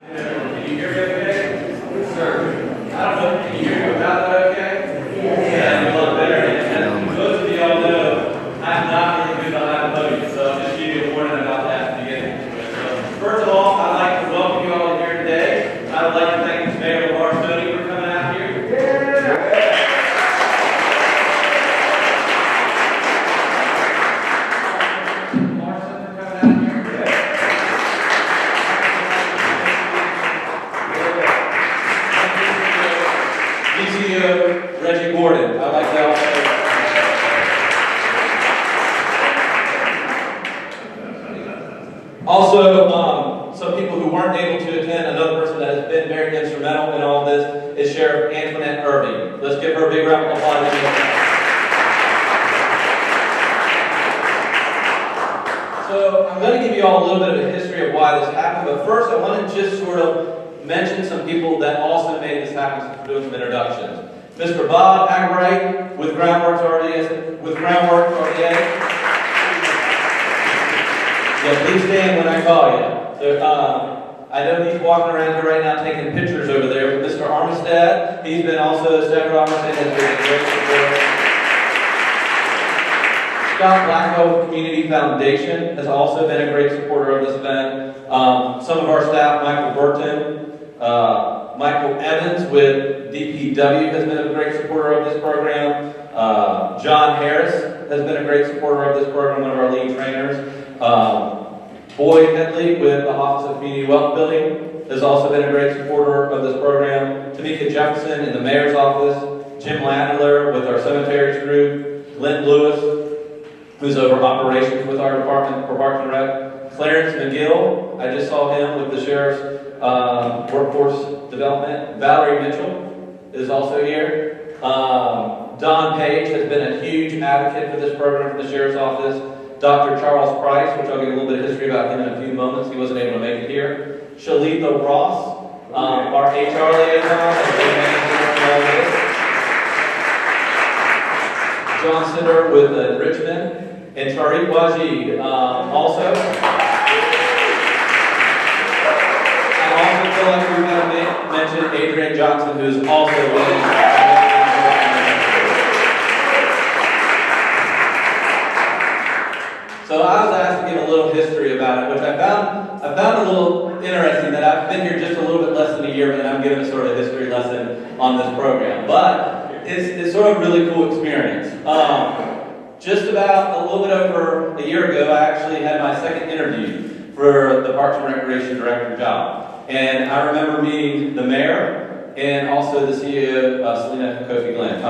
Can you hear me okay? Sir, I don't know, can you hear me about that okay? Yeah, a lot better. And most of you all know I'm not really good behind the podium, so I'll just give you a warning about that to begin with. So, first of all, I'd like to welcome you all here today. I would like to thank Mayor Levar, Stoney, for coming out here. I'd like to also, some people who weren't able to attend, another person that has been very instrumental in all this is Sheriff Antoinette Irving. Let's give her a big round of applause. So I'm going to give you all a little bit of a history of why this happened, but first I want to just sort of mention some people that also made this happen, so doing some introductions. Mr. Bob Agright with Groundworks RDA. Yeah, please stand when I call you. So, I know he's walking around here right now taking pictures over there with Mr. Armistead. He's been also, Stephen Armistead has been a great supporter. Scott Blackwell with Community Foundation has also been a great supporter of this event. Some of our staff, Michael Burton, Michael Evans with DPW has been a great supporter of this program. John Harris has been a great supporter of this program, one of our lead trainers. Boyd Headley with the Office of Community Wealth Building has also been a great supporter of this program. Tamika Jefferson in the Mayor's Office. Jim Landler with our Cemeteries Group. Lynn Lewis, who's over operations with our department for Parks and Rec. Clarence McGill, I just saw him with the Sheriff's Workforce Development. Valerie Mitchell is also here. Don Page has been a huge advocate for this program for the Sheriff's Office. Dr. Charles Price, which I'll give a little bit of history about him in a few moments. He wasn't able to make it here. Shalita Ross, our HR liaison, has been managing all this. John Sinder with Richmond, and Tariq Wajid also. I also feel like we want to mention Adrian Johnson, who's also with. So I was asked to give a little history about it, which I found a little interesting, that I've been here just a little bit less than a year, and I'm giving a sort of a history lesson on this program. But it's sort of a really cool experience. Just about a little bit over a year ago, I actually had my second interview for the Parks and Recreation Director job. And I remember meeting the mayor and also the CEO, Selena Kofi Glenn.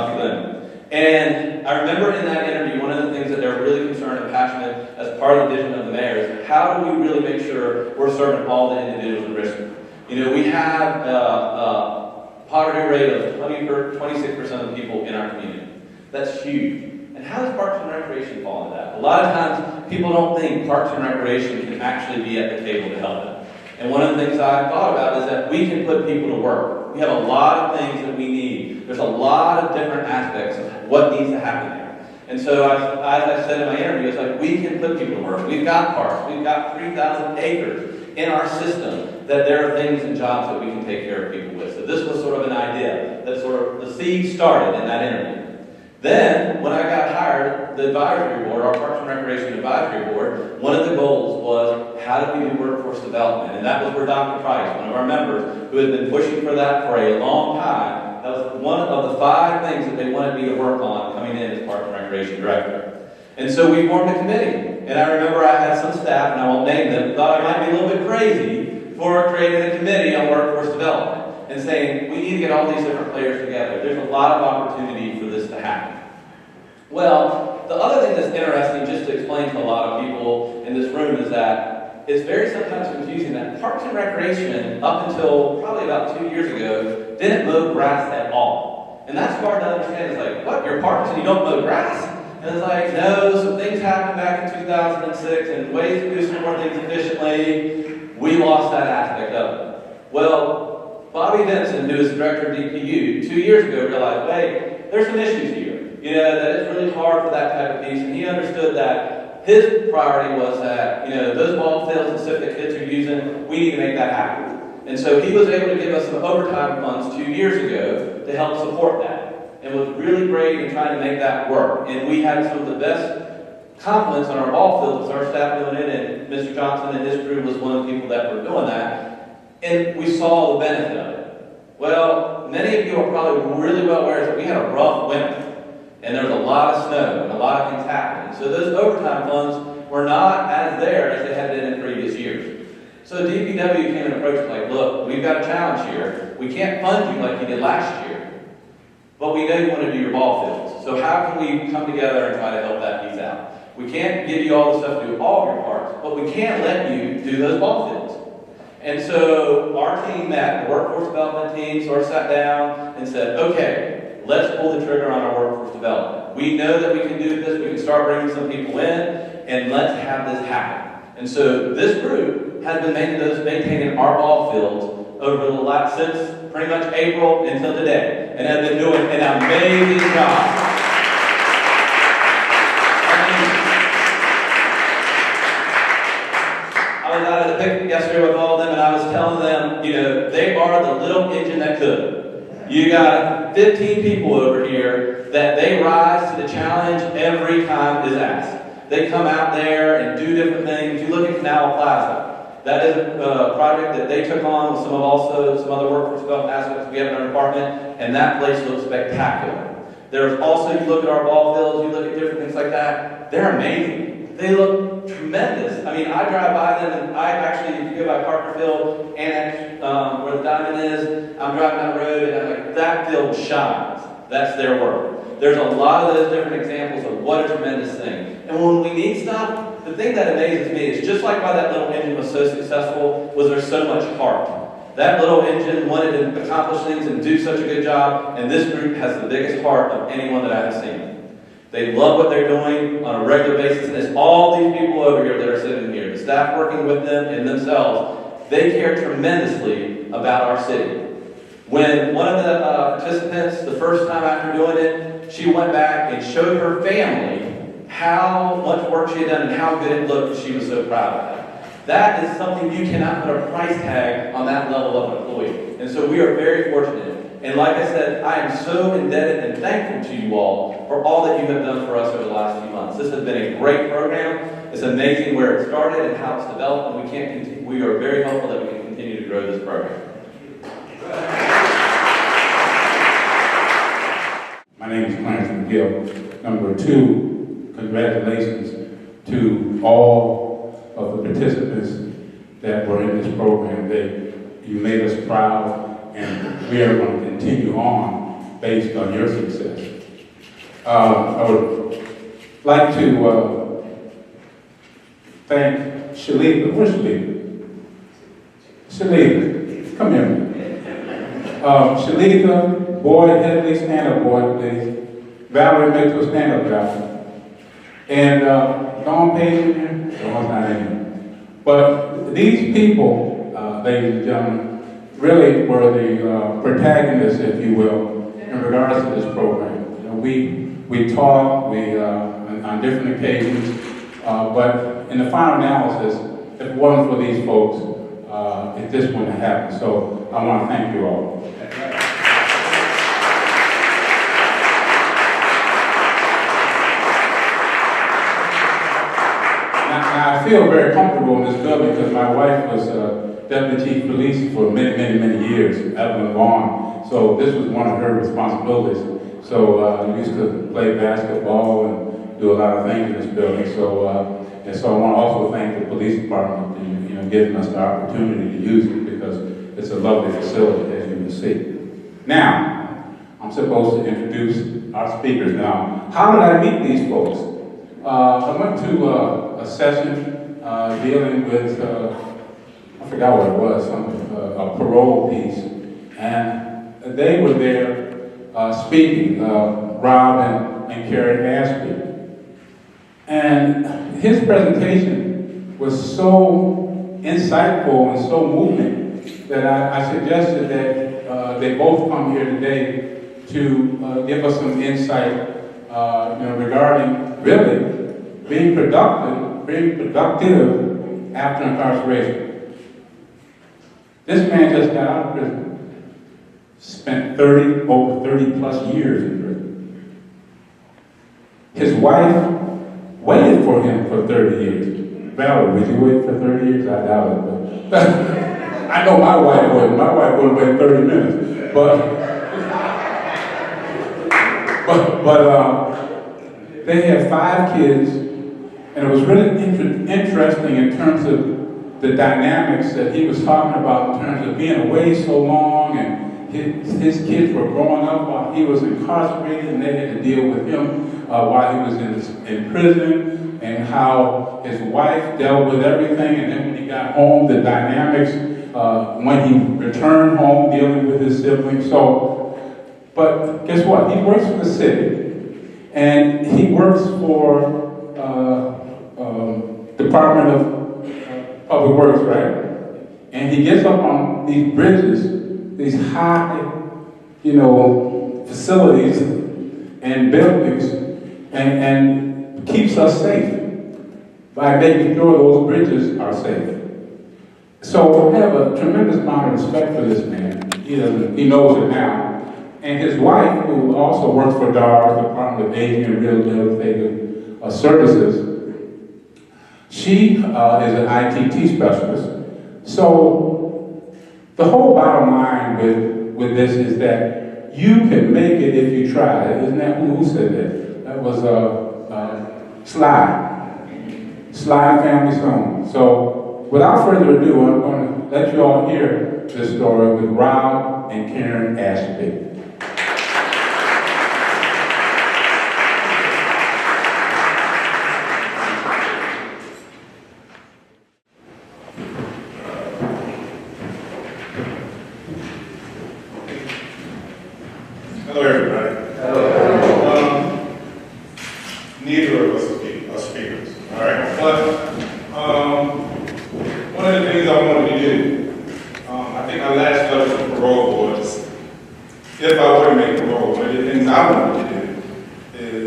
And I remember in that interview, one of the things that they're really concerned and passionate as part of the vision of the mayor is how do we really make sure we're serving all the individuals in Richmond. You know, we have a poverty rate of 26% of the people in our community. That's huge. And how does Parks and Recreation fall into that? A lot of times, people don't think Parks and Recreation can actually be at the table to help them. And one of the things I thought about is that we can put people to work. We have a lot of things that we need. There's a lot of different aspects of what needs to happen there. And so, as I said in my interview, it's like we can put people to work. We've got parks. We've got 3,000 acres in our system that there are things and jobs that we can take care of people with. So this was sort of an idea that sort of the seed started in that interview. Then, when I got hired, the advisory board, our Parks and Recreation Advisory Board, one of the goals was how do we do workforce development? And that was where Dr. Price, one of our members, who had been pushing for that for a long time, that was one of the 5 things that they wanted me to work on coming in as Parks and Recreation Director. And so we formed a committee. And I remember I had some staff, and I won't name them, thought I might be a little bit crazy for creating a committee on workforce development and saying we need to get all these different players together. There's a lot of opportunity for this to happen. Well, the other thing that's interesting, just to explain to a lot of people in this room, is that it's very sometimes confusing that Parks and Recreation, up until probably about 2 years ago, didn't mow grass at all. And that's hard to understand. It's like, what, you're parks and you don't mow grass? And it's like, no, some things happened back in 2006, and ways to do some more things efficiently, we lost that aspect of it. Well, Bobby Denson, who is the director of DPU, 2 years ago realized, wait, there's some issues here. You know, that it's really hard for that type of piece, and he understood that his priority was that, you know, those ball fields and stuff that kids are using, we need to make that happen. And so he was able to give us some overtime funds 2 years ago to help support that. And was really great in trying to make that work. And we had some of the best compliments on our ball field with our staff doing it, and Mr. Johnson and his crew was one of the people that were doing that. And we saw the benefit of it. Well, many of you are probably really well aware that we had a rough winter. And there was a lot of snow and a lot of things happening. So those overtime funds were not as there as they had been in previous years. So DPW came and approached us like, look, we've got a challenge here. We can't fund you like you did last year. But we know you want to do your ball fields. So how can we come together and try to help that piece out? We can't give you all the stuff to do all of your parts, but we can let you do those ball fields. And so our team met, the workforce development team, sort of sat down and said, okay, let's pull the trigger on our workforce development. We know that we can do this, we can start bringing some people in, and let's have this happen. And so this group has been maintaining our ball fields over the last, since pretty much April until today, and have been doing an amazing job. I was out at the picnic yesterday with all of them, and I was telling them, you know, they are the little engine that could. You got 15 people over here that they rise to the challenge every time is asked. They come out there and do different things. You look at Canal Plaza. That is a project that they took on with some other workforce development aspects we have in our department, and that place looks spectacular. There's also, you look at our ball fields, you look at different things like that, they're amazing. They look tremendous. I mean, I drive by them, and I actually, if you go by Parker Field, Annex, where the diamond is, I'm driving down the road, and I'm like, that field shines. That's their work. There's a lot of those different examples of what a tremendous thing. And when we need stuff, the thing that amazes me is just like why that little engine was so successful was there's so much heart. That little engine wanted to accomplish things and do such a good job, and this group has the biggest heart of anyone that I have seen. They love what they're doing on a regular basis, and it's all these people over here that are sitting here, the staff working with them and themselves, they care tremendously about our city. When one of the participants, the first time after doing it, she went back and showed her family how much work she had done and how good it looked, and she was so proud of it. That is something you cannot put a price tag on that level of employee. And so we are very fortunate. And like I said, I am so indebted and thankful to you all for all that you have done for us over the last few months. This has been a great program. It's amazing where it started and how it's developed, and we are very hopeful that we can continue to grow this program. My name is Clarence McGill. Number two, congratulations to all of the participants that were in this program. You made us proud, and we are going to continue on based on your success. I would like to thank Shalika. Where's Shalika? Shalika, come here. Shalika, Boyd, Headley, stand up, Boyd, please. Valerie Mitchell, stand up, Valerie. And Dawn Page in here? Dawn's not in here. But these people, ladies and gentlemen, really were the protagonists, if you will, in regards to this program. You know, we talked on different occasions, but in the final analysis, if it wasn't for these folks, this wouldn't have happened. So I want to thank you all. Now, I feel very comfortable in this building because my wife was Deputy Chief of Police for many years, Evelyn Vaughn. So this was one of her responsibilities. So I used to play basketball and do a lot of things in this building. So and so I want to also thank the police department for giving us the opportunity to use it because it's a lovely facility, as you can see. Now, I'm supposed to introduce our speakers. Now, how did I meet these folks? I went to a session dealing with, I forgot what it was, a parole piece, and they were there speaking, Rob and Karen Ashby. And his presentation was so insightful and so moving that I suggested that they both come here today to give us some insight regarding really being productive after incarceration. This man just got out of prison, spent over 30 plus years in prison. His wife waited for him for 30 years. Valerie, would you wait for 30 years? I doubt it, but I know my wife wouldn't. My wife wouldn't wait 30 minutes. But they had 5 kids, and it was really interesting in terms of the dynamics that he was talking about in terms of being away so long, and his kids were growing up while he was incarcerated, and they had to deal with him while he was in prison, and how his wife dealt with everything, and then when he got home, the dynamics when he returned home, dealing with his siblings. But guess what? He works for the city, and he works for Department of Public Works, right? And he gets up on these bridges, these high, facilities and buildings, and keeps us safe by making sure those bridges are safe. So I have a tremendous amount of respect for this man. He knows it now. And his wife, who also works for DARS, Department of Aging and Rehabilitative Services, she is an ITT specialist. So the whole bottom line with this is that you can make it if you try. Isn't that who said that? That was Sly Family Song. So without further ado, I'm going to let you all hear this story with Rob and Karen Ashby. Hello, everybody. Hello. Neither of us are speakers, all right? But one of the things I wanted to do, I think our last level of parole was, if I were to make parole, one of the things I wanted to do is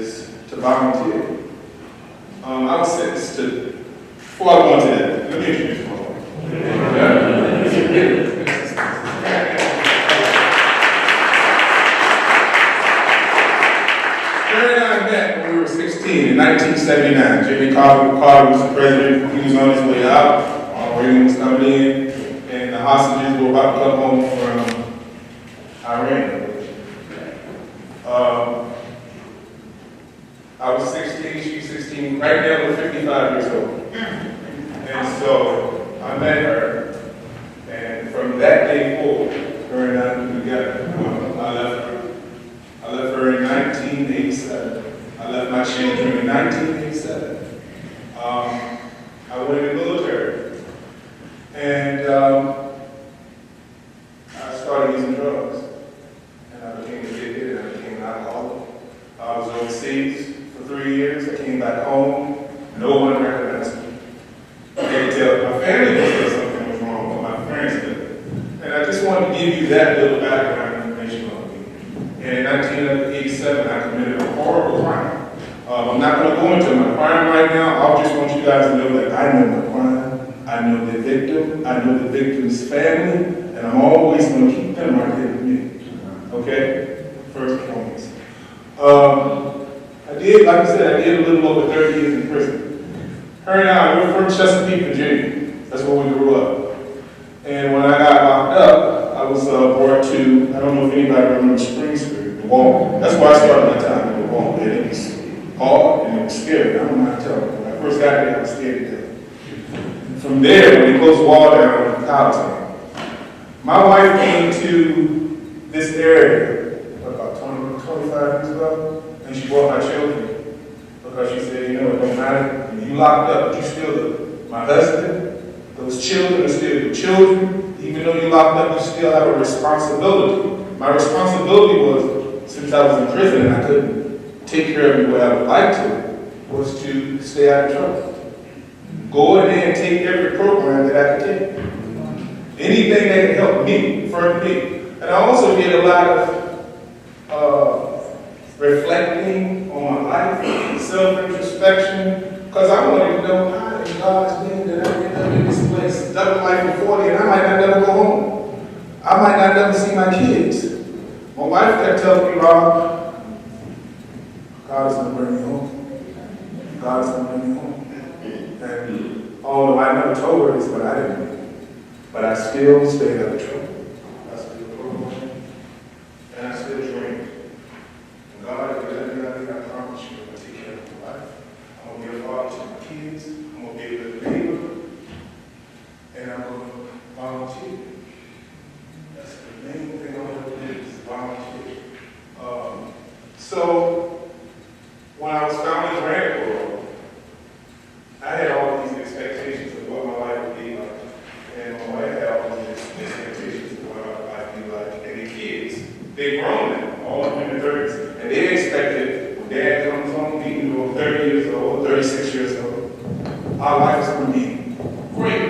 to volunteer. I was sentenced to, before I go into that, let me introduce myself. In 1979, Jimmy Carter was the president. He was on his way out. Reagan was coming in, and the hostages were about to come home from Iran. I was 16, she was 16. Right now, we're 55 years old. And so I met her, and from that day forward, her and I were together. I left her in 1987. I left my children in 1987. I went in the military, and I started using drugs, and I became addicted, and I became an alcoholic. I was overseas for 3 years. I came back home. No one recognized me. They could tell my family that something was wrong, but my friends didn't. And I just wanted to give you that little background information on me. And in 1987, I committed a horrible crime. I'm not going to go into my crime right now. I just want you guys to know that I know my crime. I know the victim. I know the victim's family. And I'm always going to keep them right here with me. Okay? First and foremost. Like I said, I did a little over 30 years in prison. Her and I, we're from Chesapeake, Virginia. That's where we grew up. And when I got locked up, I was brought to, I don't know if anybody remembers Spring Street, the wall. That's where I started my time in the wall. And it was hard and it was scary. I don't know how to tell you. When I first got there, I was scared to death. From there, when they closed the wall down, College. My wife came to this area about 25 years ago, and she brought my children because she said, it don't matter. You locked up, but you still my husband. Those children are still your children. Even though you locked up, you still have a responsibility. My responsibility was, since I was in prison and I couldn't take care of you the way I would like to, was to stay out of trouble. Go in there and take every program that I could take. Anything that can help me, for me. And I also did a lot of reflecting on my life, self-introspection, because I wanted to know how in God's name that I ended up in this place, double life of 40, and I might not never go home. I might not never see my kids. My wife kept telling me, Rob, God is going to bring me home. God is going to bring me home. And although I never told her this, but I didn't. But I still stayed out of trouble. I still prayed. And I still dreamed. And God, if you let me out here, I promise you, I'm going to take care of my life. I'm going to be a father to my kids. I'm going to be a good neighbor. And I'm going to volunteer. That's the main thing I want to do is volunteer. So, when I was founding Grant, I had all these expectations of what my life would be like. And my wife had all these expectations of what my life would be like. And the kids, they're grown now, all in their 30s. And they expected when dad comes home, being 30 years old, 36 years old, our life is going to be great.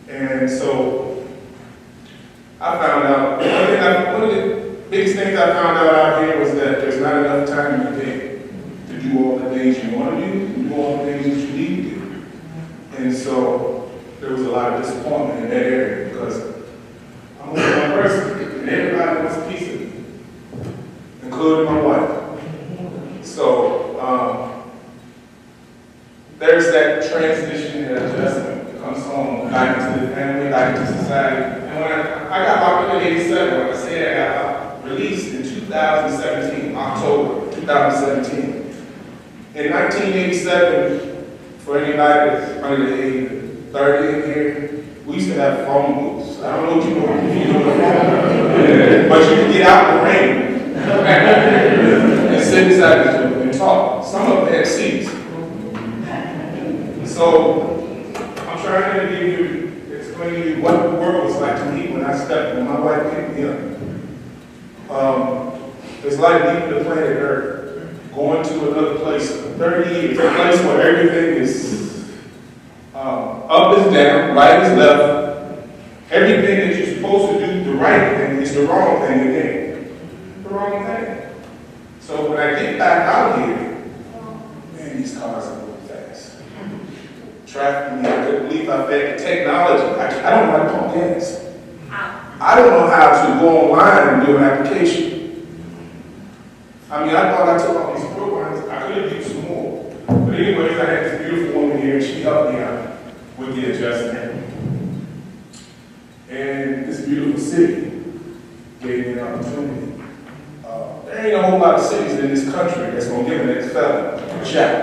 And so I found out, one of the biggest things I found out here was that there's not enough time in the day to do all the things you want to do and do all the things that you need to do. And so there was a lot of disappointment in that area because I'm only one person and everybody wants a piece of me, including my wife. So there's that transition and adjustment that comes home back into the family, back into society. And when I got locked up in 87, like I said, I got released in 2017, October 2017. In 1987, for anybody that's under the age of 30 in here, we used to have phone booths. I don't know if you know what but you could get out the rain and sit inside the room and talk. Some of them had seats. So I'm trying to explain to you what the world was like to me when I stepped when my wife picked me up. It's like leaving the planet Earth, going to another place for 30 years, a place where everything is up is down, right is left. Everything that you're supposed to do, the right thing, is the wrong thing again. The wrong thing. So when I get back out here, man, these cars are moving fast. Traffic, I couldn't believe how fast the technology. I don't know how to pump gas. I don't know how to go online and do an application. I mean, I thought I took all these programs. I could have used some more. But anyways, I had this beautiful woman here, and she helped me out with the adjustment. And this beautiful city gave me an opportunity. There ain't a whole lot of cities in this country that's going to give an ex-felon a shot.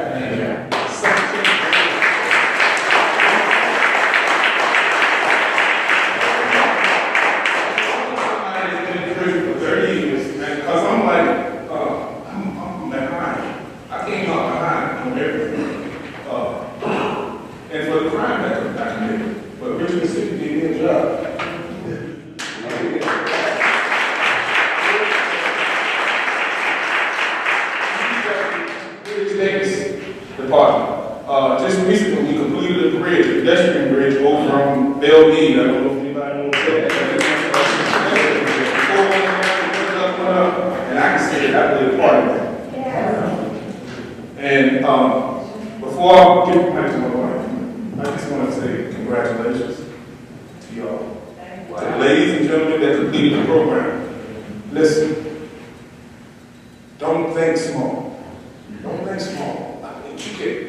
And for the crime that I committed, but Richmond City gave me a job. Department. Just recently we completed a bridge, a pedestrian bridge over from Bellevue. I don't know if anybody knows that. And I consider that really a part of that. And before I give my to my wife, I just want to say congratulations to y'all. To the ladies and gentlemen that completed the program. Listen, don't think small. Don't think small. I mean, you can.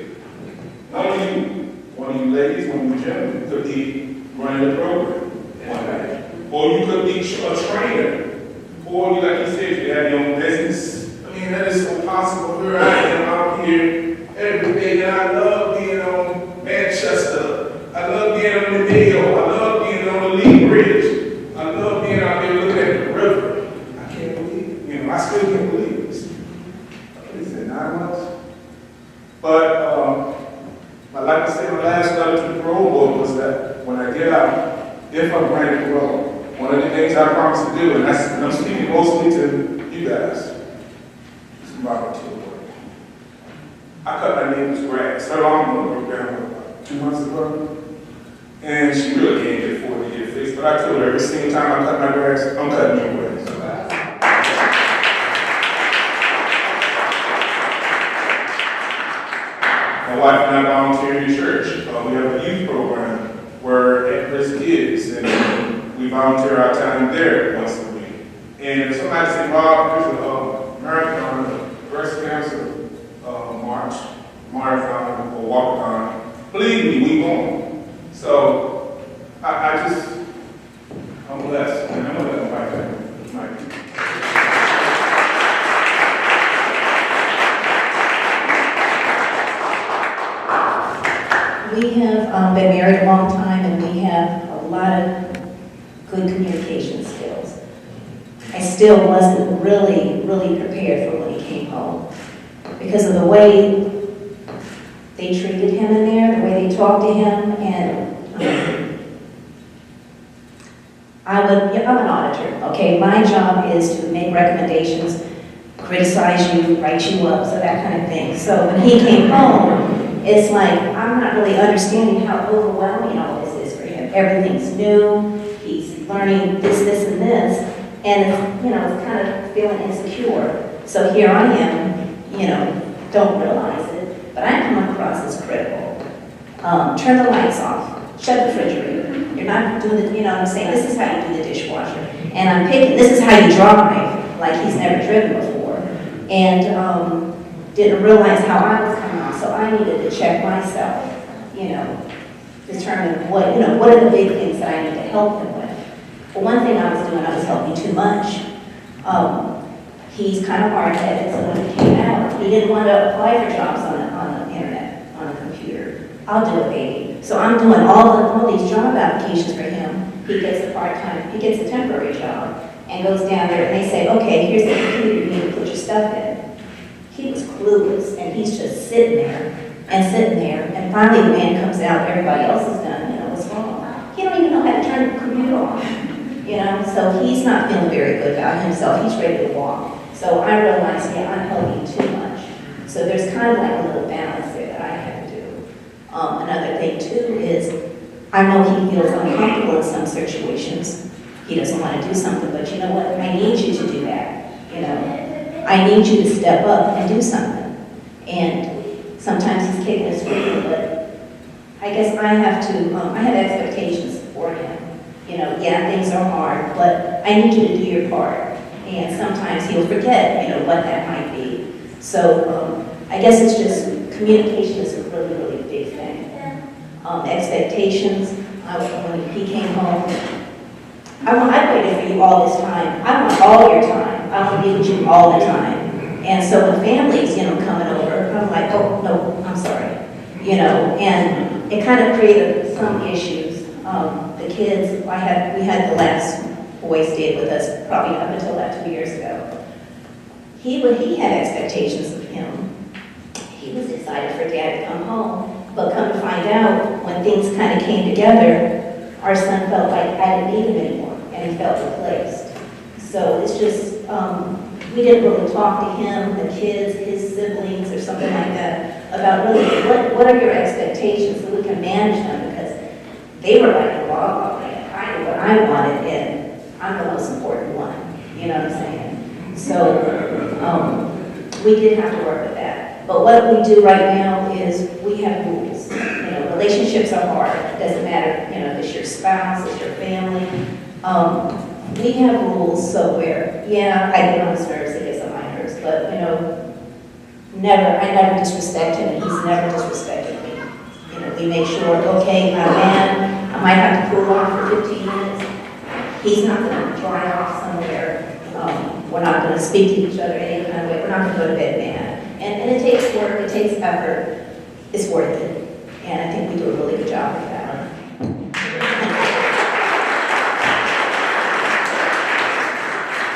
One of you ladies, one of you gentlemen could be running the program one day. Or you could be a trainer. Or you, like you said, you have your own business. I mean, that is so possible. Here I am out here every day, and I love being on Manchester. I love being on the video. I love being on the Lee Bridge. I love being out there looking at the river. I can't believe it. I still can't believe this. What is it, 9 months? But like I said, my last letter to the parole board was that when I get out, if I'm granted parole, one of the things I promise to do, and I'm speaking mostly to you guys, is volunteer work. I cut my neighbor's grass. Her lawnmower broke down about 2 months ago, and she really can't afford to get it fixed. But I told her every single time I cut my grass, I'm cutting your grass. My wife and I volunteer in the church. We have a youth program where at-risk kids and we volunteer our time there once a week. And if somebody's involved, there's a marathon, a breast cancer marathon or walkathon, believe me, we won't. So I'm blessed, and I'm gonna let Mike have Mike. We have been married a long time, and we have a lot of good communication skills. I still wasn't really prepared for when he came home because of the way they treated him in there, the way they talked to him, and I'm an auditor, okay? My job is to make recommendations, criticize you, write you up, so that kind of thing. So when he came home, it's like, I'm not really understanding how overwhelming all this is for him. Everything's new, he's learning this, and this, and it's kind of feeling insecure. So here I am, don't realize it, but I come across as critical. Turn the lights off, shut the refrigerator. You're not doing the, what I'm saying, this is how you do the dishwasher. And I'm picking, this is how you drive, like he's never driven before. And didn't realize how I was coming on, so I needed to check myself, determine what are the big things that I need to help him with. But one thing I was doing, I was helping too much. He's kind of hard-headed, so when he came out, he didn't want to apply for jobs on the internet, on the computer. I'll do it, baby. So I'm doing all these job applications for him. He gets he gets a temporary job, and goes down there, and they say, okay, here's the computer, you need to put your stuff in. He was clueless, and he's just sitting there, and finally the man comes out, everybody else is done, what's wrong? He don't even know how to turn the computer on, so he's not feeling very good about himself, he's ready to walk. So I realized, I'm helping too much. So there's kind of like a little balance there that I have to do. Another thing too is, I know he feels uncomfortable in some situations. He doesn't want to do something, but you know what? I need you to do that, I need you to step up and do something. And sometimes he's kicking his feet, but I guess I have expectations for him. Things are hard, but I need you to do your part. And sometimes he'll forget, what that might be. So I guess it's just communication is a really big thing. Expectations, when he came home, I waited for you all this time. I want all your time. I want to be with you all the time. And so when families, coming over, I'm like, oh, no, I'm sorry. And it kind of created some issues. The kids, we had the last boy stayed with us probably up until about 2 years ago. He had expectations of him. He was excited for Dad to come home, but come to find out, when things kind of came together, our son felt like I didn't need him anymore, and he felt replaced. So it's just, we didn't really talk to him, the kids, his siblings, or something like that, about really what are your expectations so we can manage them, because they were like, well, I knew what I wanted, and I'm the most important one, you know what I'm saying? So we did have to work with that. But what we do right now is we have rules. Relationships are hard. It doesn't matter, if it's your spouse, it's your family. We have rules so where, I get on his nerves, he gets on my nerves, but, I never disrespect him, and he's never disrespected me. We make sure, okay, my man, I might have to cool off for 15 minutes. He's not going to dry off somewhere. We're not going to speak to each other any kind of way. We're not going to go to bed mad. And it takes work, it takes effort. It's worth it. And I think we do a really good job of that.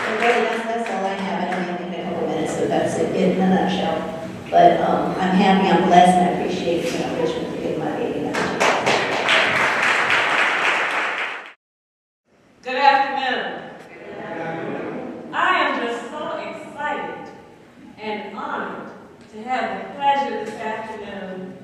So really, that's all I have. I don't have a couple minutes, so that's it in a nutshell. But I'm happy, I'm blessed, and I appreciate Richmond for giving my baby that. Good afternoon. I am just so excited and honored to have the pleasure this afternoon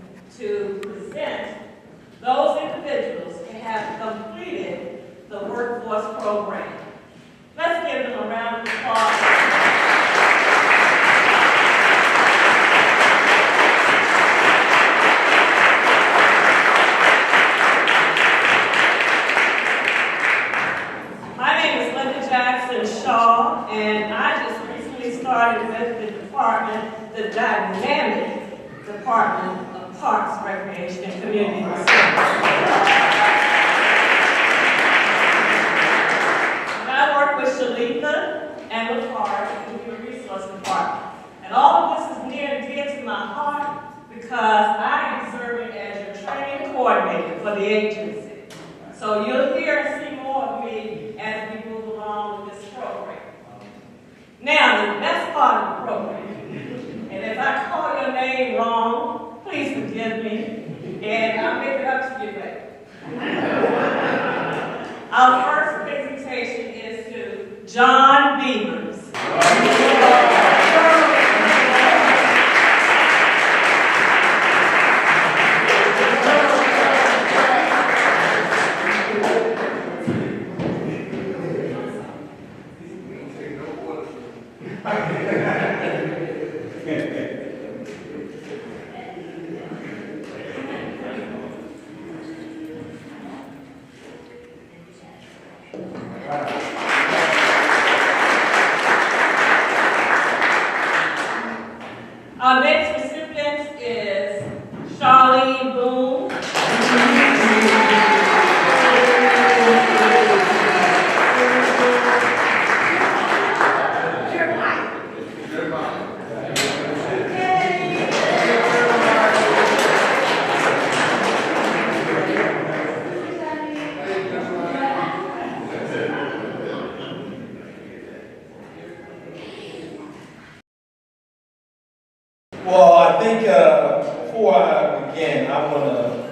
Department of Parks, Recreation, and Community Facilities. I work with Shalita and Levar in the Human Resource Department. And all of this is near and dear to my heart because I am serving as your training coordinator for the agency. So you'll hear and see more of me as we move along with this program. Now, the best part of the program, and if I call your name wrong, please forgive me, and I'll make it up to you later. Our first presentation is to John Beavers. Our next recipient is Charlene Boone. Well, I think before I begin, I want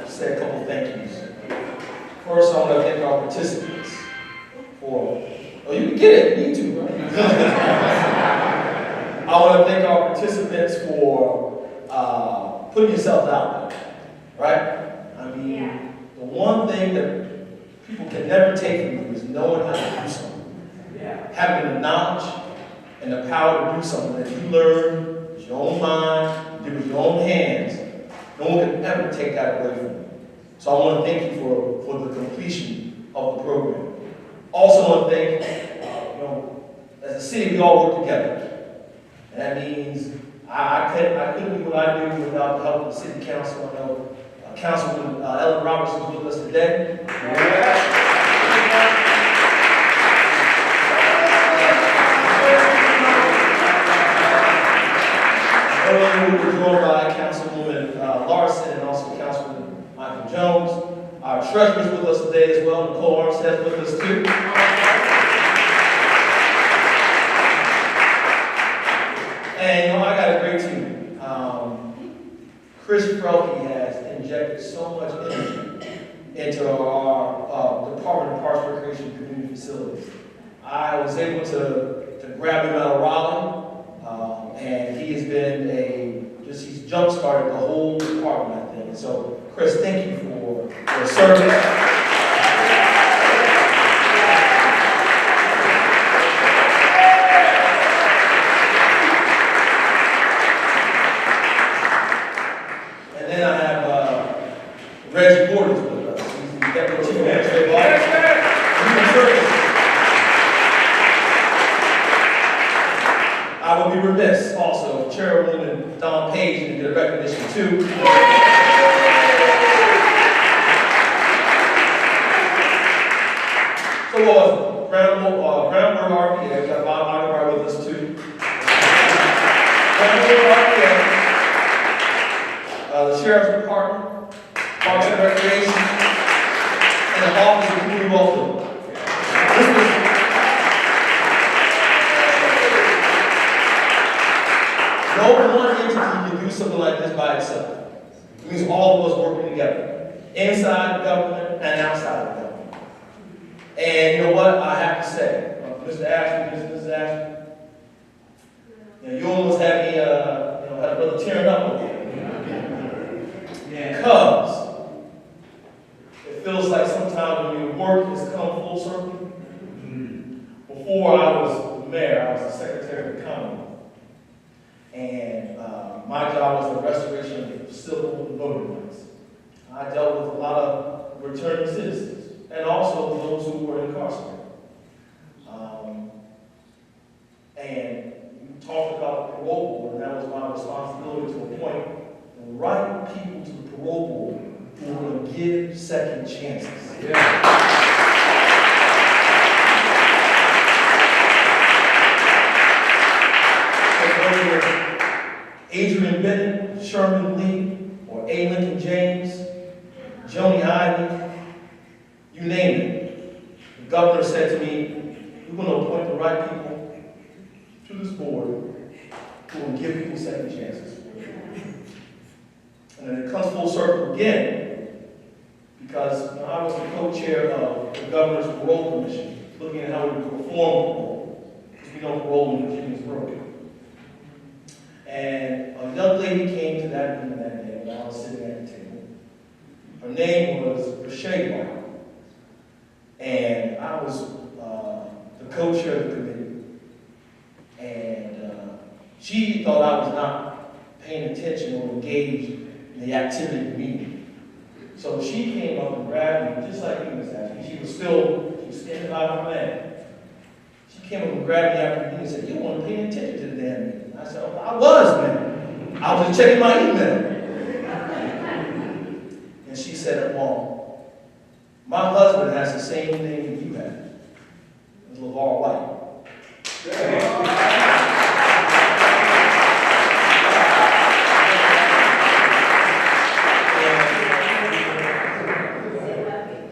to say a couple thank yous. First, I want to thank our participants for, oh, you can get it, me too, right? I want to thank our participants for putting yourself out there, right? I mean, the one thing that people can never take from you is knowing how to do something. Having the knowledge and the power to do something that you learn with your own mind, do with your own hands. No one can ever take that away from you. So I want to thank you for the completion of the program. Also want to thank, as a city, we all work together. And that means I couldn't do what I do without the help of the city council. I know Councilman Ellen Roberts is with us today. Earlier, we were joined by Councilwoman Larson and also Councilman Michael Jones. Our treasurer is with us today as well. Nicole Armstead is with us too. And I got a great team. Chris Frelke has injected so much energy into our Department of Parks, Recreation, and Community Facilities. I was able to grab him out of Raleigh, and he has been he's jump-started the whole department, I think. So, Chris, thank you for your service. Reggie Gordon's with us. He's the deputy chief administrative officer. I would be remiss also if Chairwoman Don Page didn't get a recognition too. So Groundwork RPA, we got Bob Eisenberg with us too. Groundwork RPA, the Sheriff's Department, Parks and Recreation, and the Office of Community Welfare. No one entity can do something like this by itself. It means all of us working together, inside the government and outside the government. And you know what? I have to say, Mr. Ashby, Mrs. Ashby, you almost had me, had a brother tearing up over here. Because it feels like sometimes when your work has come full circle. Before I was the mayor, I was the secretary of the county. And my job was the restoration of civil and voting rights. I dealt with a lot of returning citizens and also those who were incarcerated. And you talked about the parole board, and that was my responsibility to appoint the right parole board who are going to give second chances. Adrian Bennett, Sherman Lee, or A. Lincoln James, Joni Ivey, you name it. The governor said to me, we're going to appoint the right people to this board who will give people second chances. And then it comes full circle again, because when I was the co-chair of the governor's parole commission, looking at how we could reform parole, because we know parole in Virginia is broken. And a young lady came to that meeting that day while I was sitting at the table. Her name was Levar. And I was the co-chair of the committee. And she thought I was not paying attention or engaged in the activity of the meeting. So she came up and grabbed me, just like he was asking. She was standing by my man. She came up and grabbed me after the meeting and said, you weren't paying attention to the damn meeting. I said, oh, I was, man. I was just checking my email. And she said, well, my husband has the same name that you have. It's Levar White.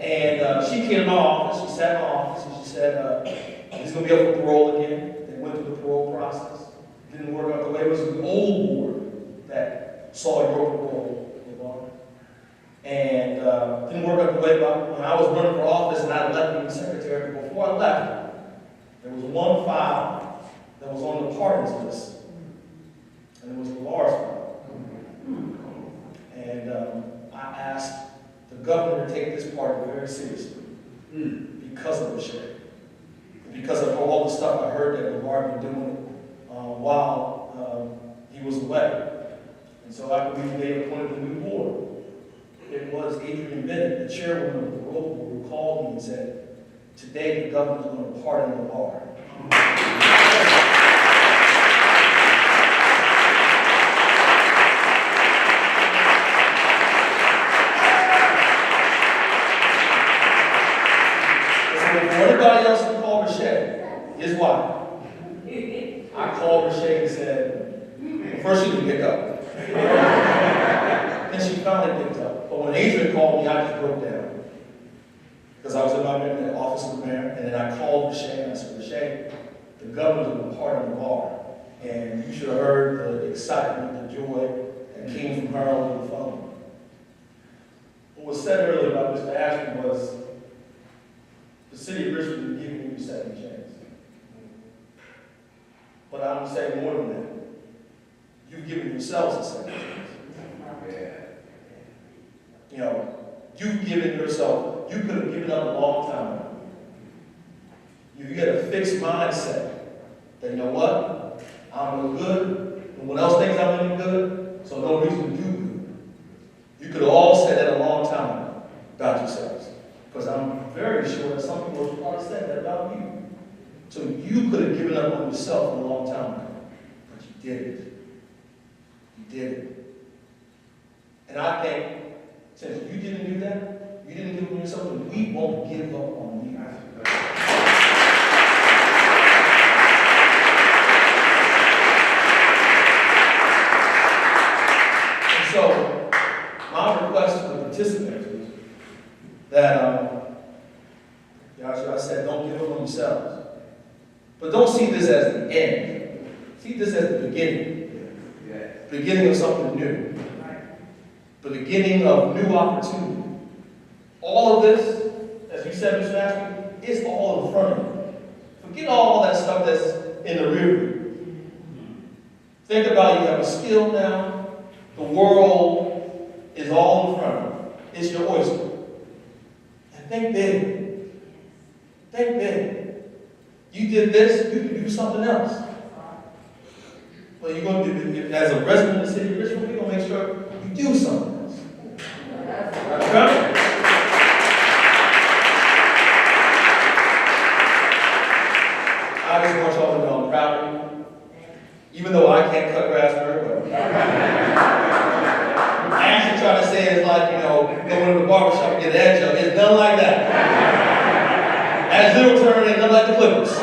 And she came to my office, she sat in my office, and she said, he's going to be up for parole again. They went through the parole process. Didn't work out the way. It was the old board that saw your parole, Levar. And didn't work out the way. But when I was running for office and I left being secretary, before I left, there was one file that was on the pardons list. And it was Levar's file. And I asked the governor to take this part very seriously because of the shit. Because of all the stuff I heard that Levar had been doing while he was away. And so after we made appointed a new board, it was Adrian Bennett, the chairwoman of the parole board, who called me and said, today the governor's going to pardon Levar. So anybody else can call Richette, his wife. I called Richette and said, first she didn't pick up. Then she finally picked up. But when Adrian called me, I just broke down. Because I was in the office of the mayor, and then I called Richette and I said, Richette, the governor's going to pardon Levar. And you should have heard the excitement, the joy that came from her over the phone. What was said earlier about Mr. Ashby was the city of Richmond is giving you a second chance. But I'm going to say more than that. You've given yourselves a second chance. You know, you've given yourself, you could have given up a long time ago. You had a fixed mindset that, you know what, I'm no good, no one else thinks I'm any good, so no reason to do good. You could have all said that a long time ago about yourselves. Because I'm very sure that some people have probably said that about you. So you could have given up on yourself a long time ago, but you didn't. You didn't. And I think, since you didn't do that, you didn't give up on yourself, and we won't give up on you. And so, my request to the participants is that, I said, don't give up on yourselves. But don't see this as the end. See this as the beginning. Beginning of something new. The beginning of new opportunity. All of this, as you said, Mr. Ashby, is all in front of you. Forget all that stuff that's in the rear view. Think about you have a skill now. The world is all in front of you. It's your oyster. And think big. Think big. You did this, you can do something else. Well, you're going to do, as a resident of the city of Richmond, we're going to make sure you do something else. Right? I just want y'all to know I'm proud of you. Even though I can't cut grass very well. I actually try to say say it's like, going to the barbershop and get an edge up. It's nothing like that. As little term, it's nothing like the Clippers.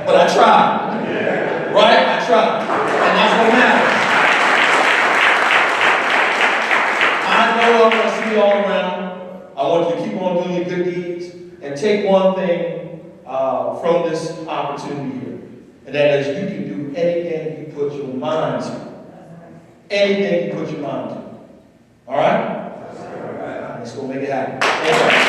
But I tried. Right? I tried. And that's what matters. I know I'm going to see you all around. I want you to keep on doing your good deeds and take one thing from this opportunity here. And that is you can do anything you put your mind to. Anything you put your mind to. All right? Let's go make it happen.